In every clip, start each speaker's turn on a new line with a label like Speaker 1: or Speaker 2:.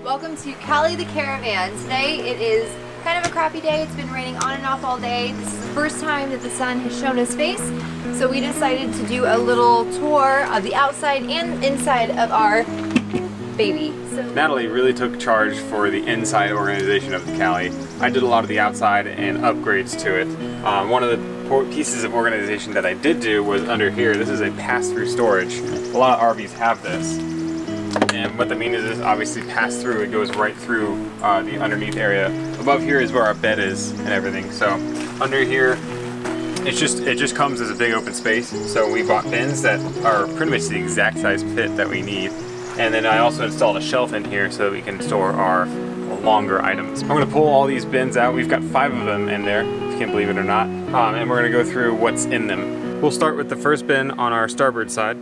Speaker 1: Welcome to Callie the Caravan. Today it is kind of a crappy day. It's been raining on and off all day. This is the first time that the sun has shown his face, so we decided to do a little tour of the outside and inside of our baby.
Speaker 2: Natalie really took charge for the inside organization of the Callie. I did a lot of the outside and upgrades to it. One of the pieces of organization that I did do was under here. This is a pass-through storage. A lot of RVs have this. And what that means is obviously pass through, it goes right through the underneath area. Above here is where our bed is and everything. So under here, it just comes as a big open space. So we bought bins that are pretty much the exact size pit that we need. And then I also installed a shelf in here so that we can store our longer items. I'm gonna pull all these bins out. We've got 5 of them in there, if you can believe it or not. And we're gonna go through what's in them. We'll start with the first bin on our starboard side.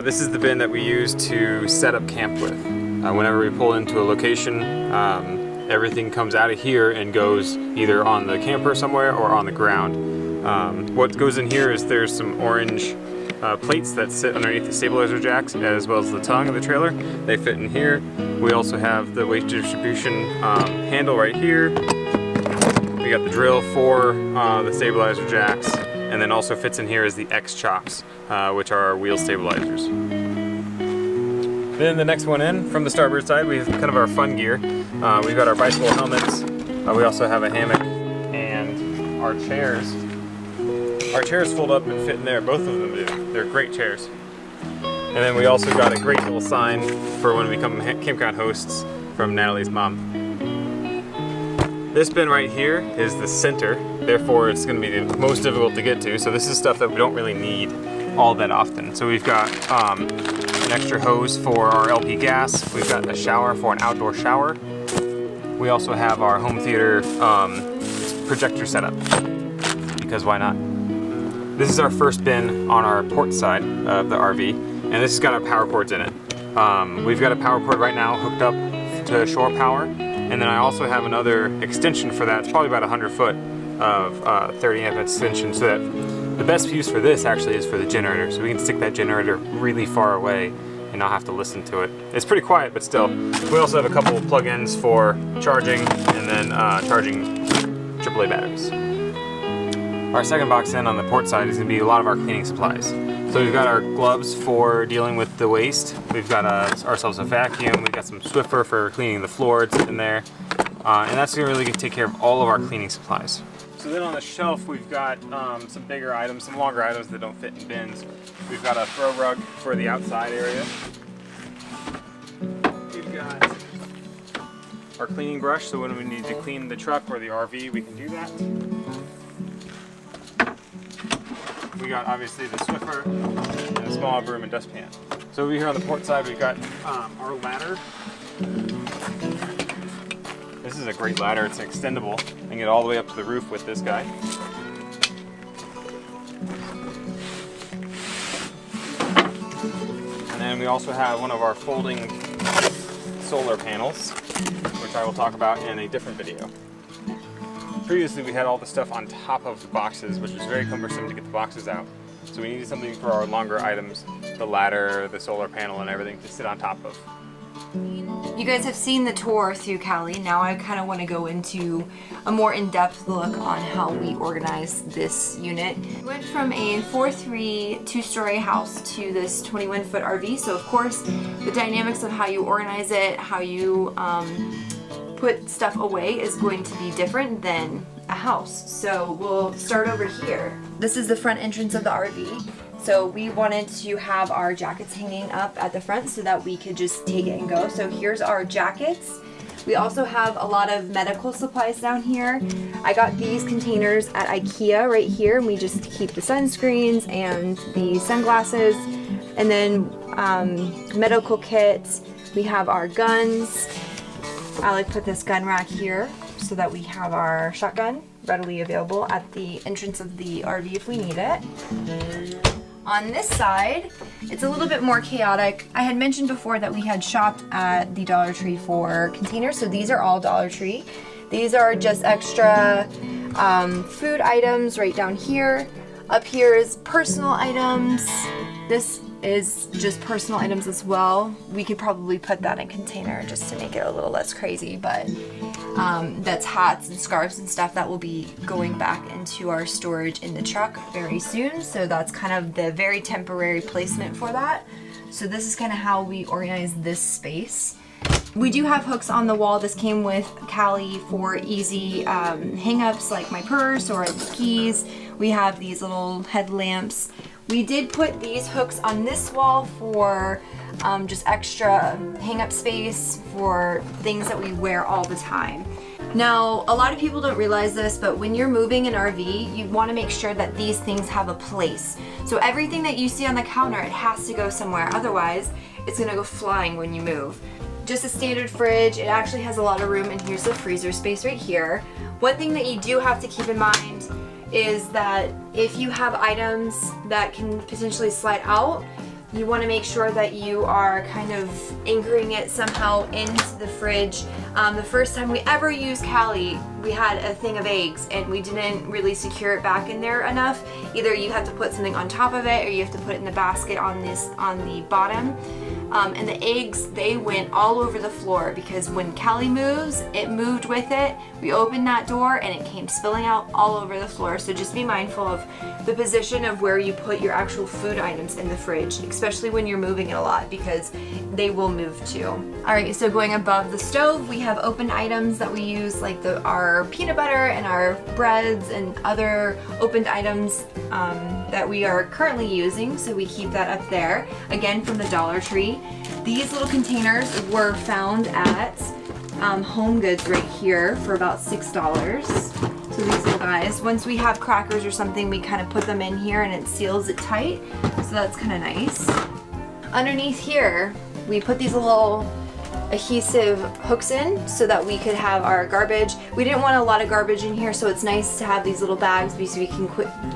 Speaker 2: This is the bin that we use to set up camp with. Whenever we pull into a location, everything comes out of here and goes either on the camper somewhere or on the ground. What goes in here is there's some orange plates that sit underneath the stabilizer jacks, as well as the tongue of the trailer. They fit in here. We also have the weight distribution handle right here. We got the drill for the stabilizer jacks. And then also fits in here is the X chocks, which are our wheel stabilizers. Then the next one in, from the starboard side, we have kind of our fun gear. We've got our bicycle helmets. We also have a hammock and our chairs. Our chairs fold up and fit in there, both of them do. They're great chairs. And then we also got a great little sign for when we become campground hosts from Natalie's mom. This bin right here is the center, therefore it's going to be the most difficult to get to. So this is stuff that we don't really need all that often. So we've got an extra hose for our LP gas. We've got a shower for an outdoor shower. We also have our home theater projector setup, because why not? This is our first bin on our port side of the RV, and this has got our power cords in it. We've got a power cord right now hooked up to shore power. And then I also have another extension for that. It's probably about 100 foot of 30 amp extension, so that the best use for this actually is for the generator. So we can stick that generator really far away and not have to listen to it. It's pretty quiet, but still. We also have a couple of plug-ins for charging and then charging AAA batteries. Our second box in on the port side is gonna be a lot of our cleaning supplies. So we've got our gloves for dealing with the waste. We've got ourselves a vacuum. We've got some Swiffer for cleaning the floor. It's in there. And that's gonna really take care of all of our cleaning supplies. So then on the shelf, we've got some bigger items, some longer items that don't fit in bins. We've got a throw rug for the outside area. We've got our cleaning brush, so when we need to clean the truck or the RV, we can do that. We got obviously the Swiffer and a small broom and dustpan. So over here on the port side, we've got our ladder. This is a great ladder. It's extendable. I can get all the way up to the roof with this guy. And then we also have one of our folding solar panels, which I will talk about in a different video. Previously we had all the stuff on top of the boxes, which was very cumbersome to get the boxes out. So we needed something for our longer items, the ladder, the solar panel, and everything to sit on top of.
Speaker 1: You guys have seen the tour through Callie. Now I kind of want to go into a more in-depth look on how we organize this unit. We went from a 4-3 2-story house to this 21-foot RV. So of course, the dynamics of how you organize it, how you put stuff away is going to be different than a house. So we'll start over here. This is the front entrance of the RV. So we wanted to have our jackets hanging up at the front so that we could just take it and go. So here's our jackets. We also have a lot of medical supplies down here. I got these containers at IKEA right here, and we just keep the sunscreens and the sunglasses. And then medical kits. We have our guns. I like put this gun rack here so that we have our shotgun readily available at the entrance of the RV if we need it. On this side, it's a little bit more chaotic. I had mentioned before that we had shopped at the Dollar Tree for containers, so these are all Dollar Tree. These are just extra food items right down here. Up here is personal items. This is just personal items as well. We could probably put that in a container just to make it a little less crazy, but that's hats and scarves and stuff that will be going back into our storage in the truck very soon. So that's kind of the very temporary placement for that. So this is kind of how we organize this space. We do have hooks on the wall. This came with Callie for easy hang-ups like my purse or the keys. We have these little headlamps. We did put these hooks on this wall for just extra hang-up space for things that we wear all the time. Now, a lot of people don't realize this, but when you're moving an RV, you want to make sure that these things have a place. So everything that you see on the counter, it has to go somewhere. Otherwise, it's going to go flying when you move. Just a standard fridge. It actually has a lot of room, and here's the freezer space right here. One thing that you do have to keep in mind is that if you have items that can potentially slide out, you want to make sure that you are kind of anchoring it somehow into the fridge. The first time we ever used Callie, we had a thing of eggs and we didn't really secure it back in there enough. Either you have to put something on top of it or you have to put it in the basket on the bottom. And the eggs, they went all over the floor because when Callie moves, it moved with it. We opened that door and it came spilling out all over the floor. So just be mindful of the position of where you put your actual food items in the fridge, especially when you're moving it a lot because they will move too. All right, so going above the stove, we have open items that we use like our peanut butter and our breads and other opened items that we are currently using. So we keep that up there, again from the Dollar Tree. These little containers were found at Home Goods right here for about $6. So these little guys, once we have crackers or something, we kind of put them in here and it seals it tight. So that's kind of nice. Underneath here, we put these little adhesive hooks in so that we could have our garbage. We didn't want a lot of garbage in here, so it's nice to have these little bags because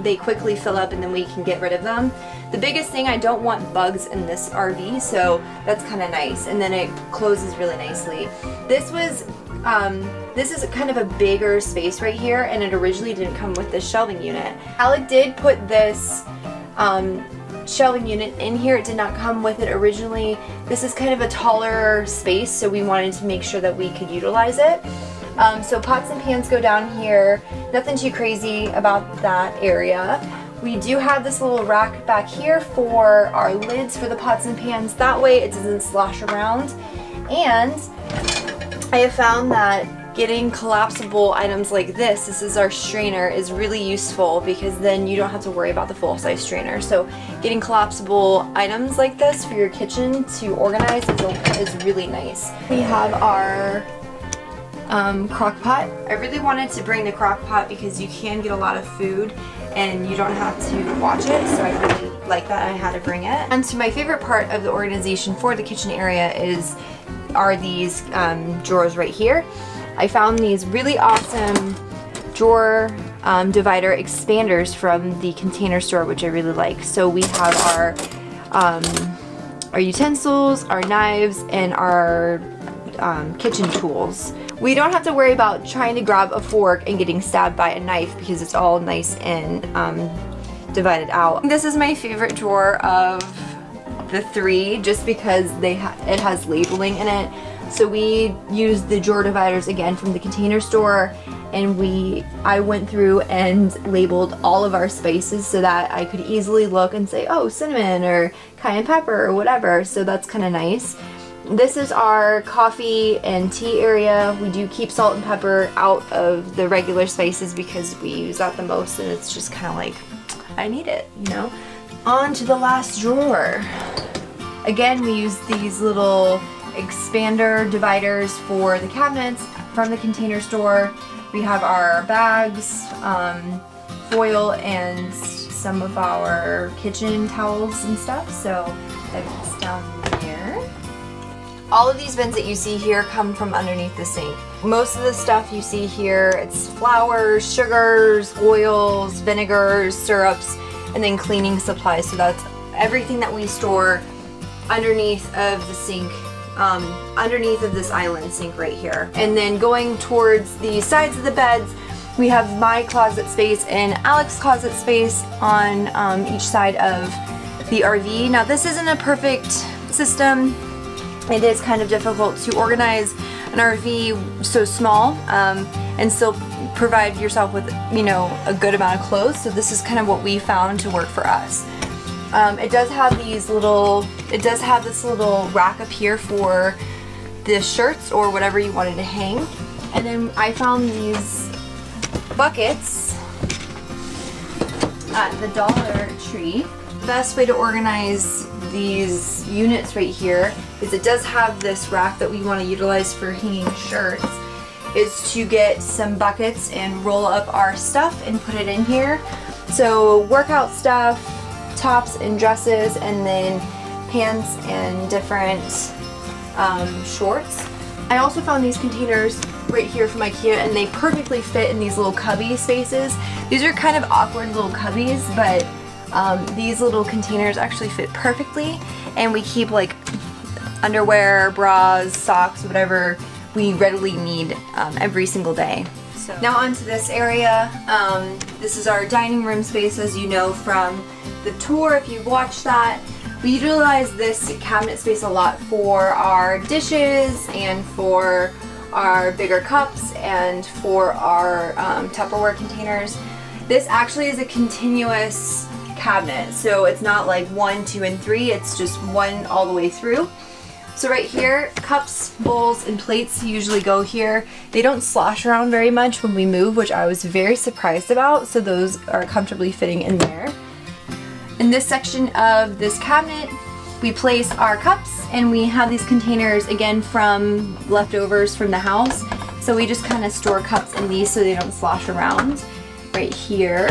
Speaker 1: they quickly fill up and then we can get rid of them. The biggest thing, I don't want bugs in this RV, so that's kind of nice. And then it closes really nicely. This is kind of a bigger space right here, and it originally didn't come with this shelving unit. Alec did put this shelving unit in here. It did not come with it originally. This is kind of a taller space, so we wanted to make sure that we could utilize it. So pots and pans go down here. Nothing too crazy about that area. We do have this little rack back here for our lids for the pots and pans. That way it doesn't slosh around. And I have found that getting collapsible items like this is our strainer, is really useful because then you don't have to worry about the full-size strainer. So getting collapsible items like this for your kitchen to organize is really nice. We have our crock pot. I really wanted to bring the crock pot because you can get a lot of food and you don't have to watch it, so I really like that I had to bring it. And so my favorite part of the organization for the kitchen area are these drawers right here. I found these really awesome drawer divider expanders from the Container Store, which I really like. So we have our utensils, our knives, and our kitchen tools. We don't have to worry about trying to grab a fork and getting stabbed by a knife because it's all nice and divided out. This is my favorite drawer of the three just because it has labeling in it. So we used the drawer dividers again from the Container Store, and I went through and labeled all of our spices so that I could easily look and say, oh, cinnamon or cayenne pepper or whatever. So that's kind of nice. This is our coffee and tea area. We do keep salt and pepper out of the regular spices because we use that the most, and it's just kind of like, I need it, you know? On to the last drawer. Again, we use these little expander dividers for the cabinets from the Container Store. We have our bags, foil, and some of our kitchen towels and stuff. So that's down there. All of these bins that you see here come from underneath the sink. Most of the stuff you see here, it's flours, sugars, oils, vinegars, syrups, and then cleaning supplies. So that's everything that we store underneath of the sink, underneath of this island sink right here. And then going towards the sides of the beds, we have my closet space and Alex's closet space on each side of the RV. Now this isn't a perfect system. It is kind of difficult to organize an RV so small and still provide yourself with, you know, a good amount of clothes. So this is kind of what we found to work for us. It does have this little rack up here for the shirts or whatever you wanted to hang. And then I found these buckets at the Dollar Tree. The best way to organize these units right here is it does have this rack that we want to utilize for hanging shirts, is to get some buckets and roll up our stuff and put it in here. So workout stuff, tops and dresses, and then pants and different shorts. I also found these containers right here from IKEA, and they perfectly fit in these little cubby spaces. These are kind of awkward little cubbies, but these little containers actually fit perfectly, and we keep like underwear, bras, socks, whatever we readily need every single day. So now onto this area. This is our dining room space, as you know from the tour if you've watched that. We utilize this cabinet space a lot for our dishes and for our bigger cups and for our Tupperware containers. This actually is a continuous cabinet, so it's not like 1, 2, and 3, it's just one all the way through. So right here, cups, bowls, and plates usually go here. They don't slosh around very much when we move, which I was very surprised about, so those are comfortably fitting in there. In this section of this cabinet, we place our cups, and we have these containers again from leftovers from the house. So we just kind of store cups in these so they don't slosh around. Right here,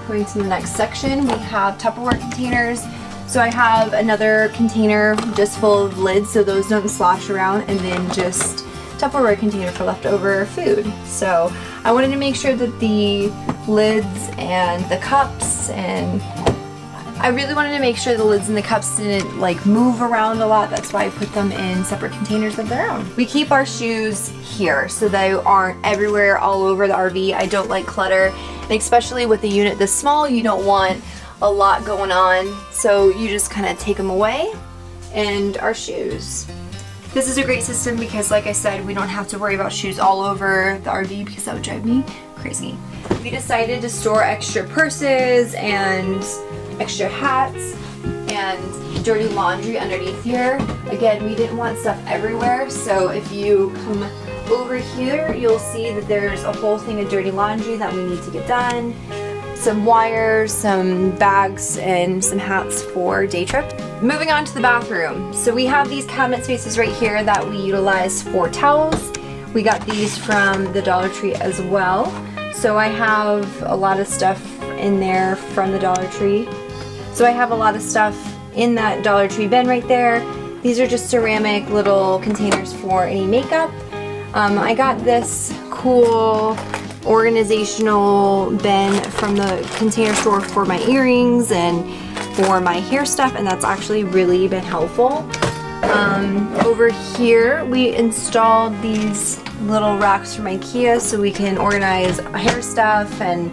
Speaker 1: going to the next section, we have Tupperware containers. So I have another container just full of lids so those don't slosh around, and then just Tupperware container for leftover food. So I wanted to make sure that the lids and the cups, and I really wanted to make sure the lids and the cups didn't like move around a lot. That's why I put them in separate containers of their own. We keep our shoes here so they aren't everywhere all over the RV. I don't like clutter, and especially with a unit this small, you don't want a lot going on. So you just kind of take them away. And our shoes. This is a great system because, like I said, we don't have to worry about shoes all over the RV because that would drive me crazy. We decided to store extra purses and extra hats and dirty laundry underneath here. Again, we didn't want stuff everywhere, so if you come over here, you'll see that there's a whole thing of dirty laundry that we need to get done. Some wires, some bags, and some hats for day trip. Moving on to the bathroom. So we have these cabinet spaces right here that we utilize for towels. We got these from the Dollar Tree as well. So I have a lot of stuff in there from the Dollar Tree. So I have a lot of stuff in that Dollar Tree bin right there. These are just ceramic little containers for any makeup. I got this cool organizational bin from the Container Store for my earrings and for my hair stuff, and that's actually really been helpful. Over here we installed these little racks from IKEA so we can organize hair stuff and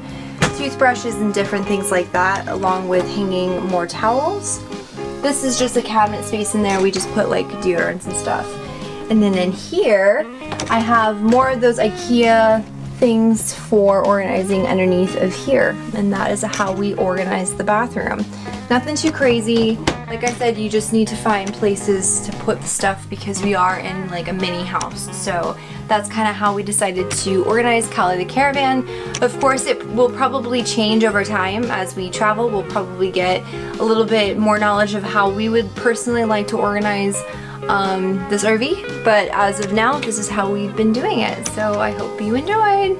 Speaker 1: toothbrushes and different things like that, along with hanging more towels. This is just a cabinet space in there. We just put like deodorants and stuff. And then in here I have more of those IKEA things for organizing underneath of here, and that is how we organize the bathroom. Nothing too crazy. Like I said, you just need to find places to put the stuff because we are in like a mini house. So that's kind of how we decided to organize Callie the caravan. Of course, it will probably change over time as we travel. We'll probably get a little bit more knowledge of how we would personally like to organize this RV, but as of now, this is how we've been doing it. So I hope you enjoyed.